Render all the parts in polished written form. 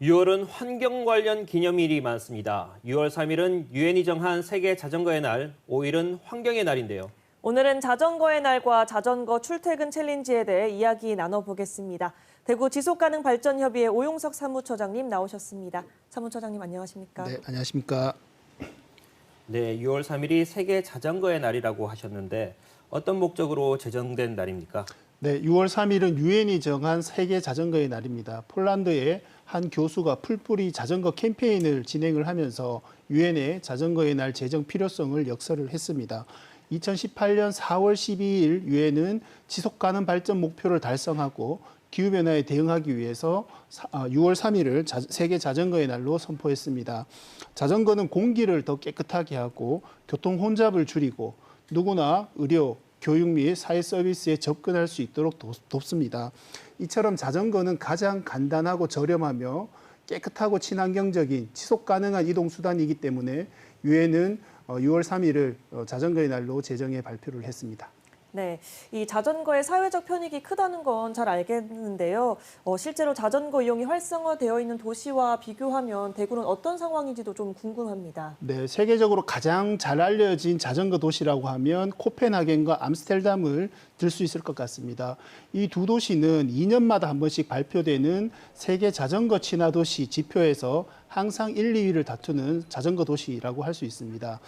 6월은 환경 관련 기념일이 많습니다. 6월 3일은 유엔이 정한 세계 자전거의 날, 5일은 환경의 날인데요. 오늘은 자전거의 날과 자전거 출퇴근 챌린지에 대해 이야기 나눠보겠습니다. 대구 지속가능발전협의회 오용석 사무처장님 나오셨습니다. 사무처장님 안녕하십니까? 네, 안녕하십니까? 네, 6월 3일이 세계 자전거의 날이라고 하셨는데 어떤 목적으로 제정된 날입니까? 네, 6월 3일은 유엔이 정한 세계 자전거의 날입니다. 폴란드의 한 교수가 풀뿌리 자전거 캠페인을 진행을 하면서 유엔의 자전거의 날 제정 필요성을 역설을 했습니다. 2018년 4월 12일 유엔은 지속가능 발전 목표를 달성하고 기후변화에 대응하기 위해서 6월 3일을 세계 자전거의 날로 선포했습니다. 자전거는 공기를 더 깨끗하게 하고 교통 혼잡을 줄이고 누구나 의료, 교육 및 사회 서비스에 접근할 수 있도록 돕습니다. 이처럼 자전거는 가장 간단하고 저렴하며 깨끗하고 친환경적인 지속 가능한 이동 수단이기 때문에 유엔은 6월 3일을 자전거의 날로 제정해 발표를 했습니다. 네, 이 자전거의 사회적 편익이 크다는 건 잘 알겠는데요. 실제로 자전거 이용이 활성화되어 있는 도시와 비교하면 대구는 어떤 상황인지도 좀 궁금합니다. 네, 세계적으로 가장 잘 알려진 자전거 도시라고 하면 코펜하겐과 암스테르담을 들 수 있을 것 같습니다. 이 두 도시는 2년마다 한 번씩 발표되는 세계 자전거 친화 도시 지표에서 항상 1, 2위를 다투는 자전거 도시라고 할 수 있습니다.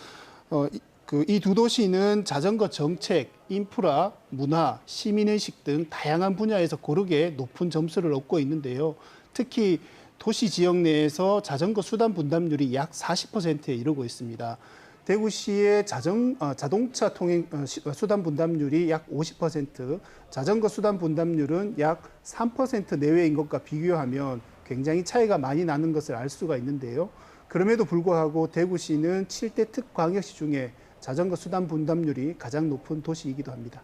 이 두 도시는 자전거 정책, 인프라, 문화, 시민의식 등 다양한 분야에서 고르게 높은 점수를 얻고 있는데요. 특히 도시 지역 내에서 자전거 수단 분담률이 약 40%에 이르고 있습니다. 대구시의 자동차 통행 수단 분담률이 약 50%, 자전거 수단 분담률은 약 3% 내외인 것과 비교하면 굉장히 차이가 많이 나는 것을 알 수가 있는데요. 그럼에도 불구하고 대구시는 7대 특광역시 중에 자전거 수단 분담률이 가장 높은 도시이기도 합니다.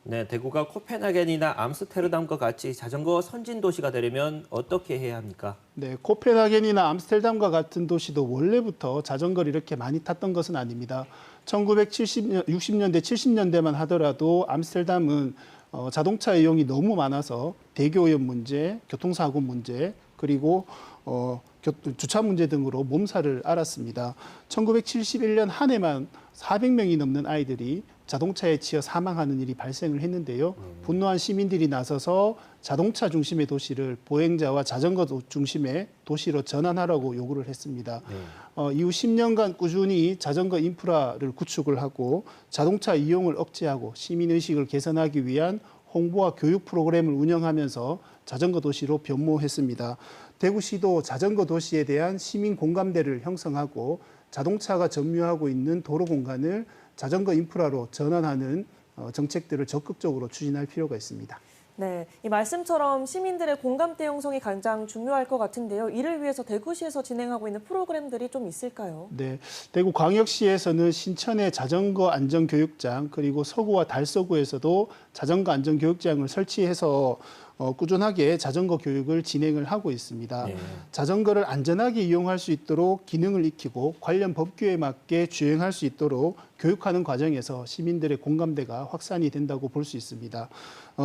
네, 대구가 코펜하겐이나 암스테르담과 같이 자전거 선진 도시가 되려면 어떻게 해야 합니까? 네, 코펜하겐이나 암스테르담과 같은 도시도 원래부터 자전거를 이렇게 많이 탔던 것은 아닙니다. 1960년대, 70년대만 하더라도 암스테르담은 자동차 이용이 너무 많아서 대교오염 문제, 교통사고 문제, 그리고 주차 문제 등으로 몸살을 앓았습니다. 1971년 한 해만 400명이 넘는 아이들이 자동차에 치여 사망하는 일이 발생을 했는데요. 분노한 시민들이 나서서 자동차 중심의 도시를 보행자와 자전거 중심의 도시로 전환하라고 요구를 했습니다. 이후 10년간 꾸준히 자전거 인프라를 구축을 하고 자동차 이용을 억제하고 시민의식을 개선하기 위한 홍보와 교육 프로그램을 운영하면서 자전거 도시로 변모했습니다. 대구시도 자전거 도시에 대한 시민 공감대를 형성하고 자동차가 점유하고 있는 도로 공간을 자전거 인프라로 전환하는 정책들을 적극적으로 추진할 필요가 있습니다. 네, 이 말씀처럼 시민들의 공감대 형성이 가장 중요할 것 같은데요. 이를 위해서 대구시에서 진행하고 있는 프로그램들이 좀 있을까요? 네, 대구광역시에서는 신천의 자전거 안전교육장 그리고 서구와 달서구에서도 자전거 안전교육장을 설치해서 꾸준하게 자전거 교육을 진행을 하고 있습니다. 네. 자전거를 안전하게 이용할 수 있도록 기능을 익히고 관련 법규에 맞게 주행할 수 있도록 교육하는 과정에서 시민들의 공감대가 확산이 된다고 볼 수 있습니다.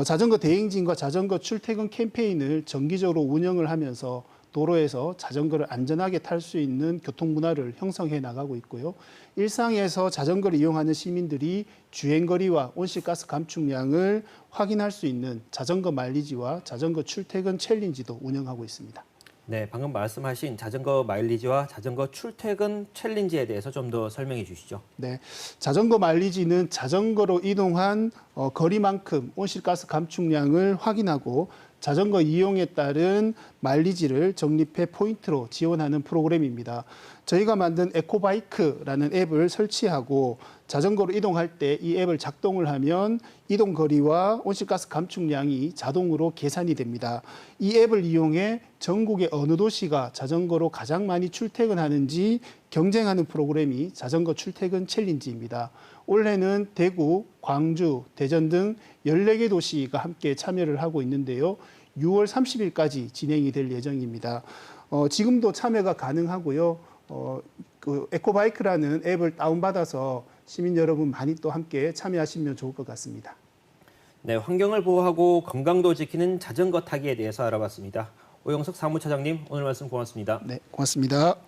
자전거 대행진과 자전거 출퇴근 캠페인을 정기적으로 운영을 하면서 도로에서 자전거를 안전하게 탈 수 있는 교통 문화를 형성해 나가고 있고요. 일상에서 자전거를 이용하는 시민들이 주행거리와 온실가스 감축량을 확인할 수 있는 자전거 마일리지와 자전거 출퇴근 챌린지도 운영하고 있습니다. 네, 방금 말씀하신 자전거 마일리지와 자전거 출퇴근 챌린지에 대해서 좀 더 설명해 주시죠. 네, 자전거 마일리지는 자전거로 이동한 거리만큼 온실가스 감축량을 확인하고 자전거 이용에 따른 마일리지를 적립해 포인트로 지원하는 프로그램입니다. 저희가 만든 에코바이크라는 앱을 설치하고 자전거로 이동할 때 이 앱을 작동을 하면 이동 거리와 온실가스 감축량이 자동으로 계산이 됩니다. 이 앱을 이용해 전국의 어느 도시가 자전거로 가장 많이 출퇴근하는지 경쟁하는 프로그램이 자전거 출퇴근 챌린지입니다. 올해는 대구, 광주, 대전 등 14개 도시가 함께 참여를 하고 있는데요. 6월 30일까지 진행이 될 예정입니다. 지금도 참여가 가능하고요. 에코바이크라는 앱을 다운받아서 시민 여러분 많이 또 함께 참여하시면 좋을 것 같습니다. 네, 환경을 보호하고 건강도 지키는 자전거 타기에 대해서 알아봤습니다. 오영석 사무차장님 오늘 말씀 고맙습니다. 네, 고맙습니다.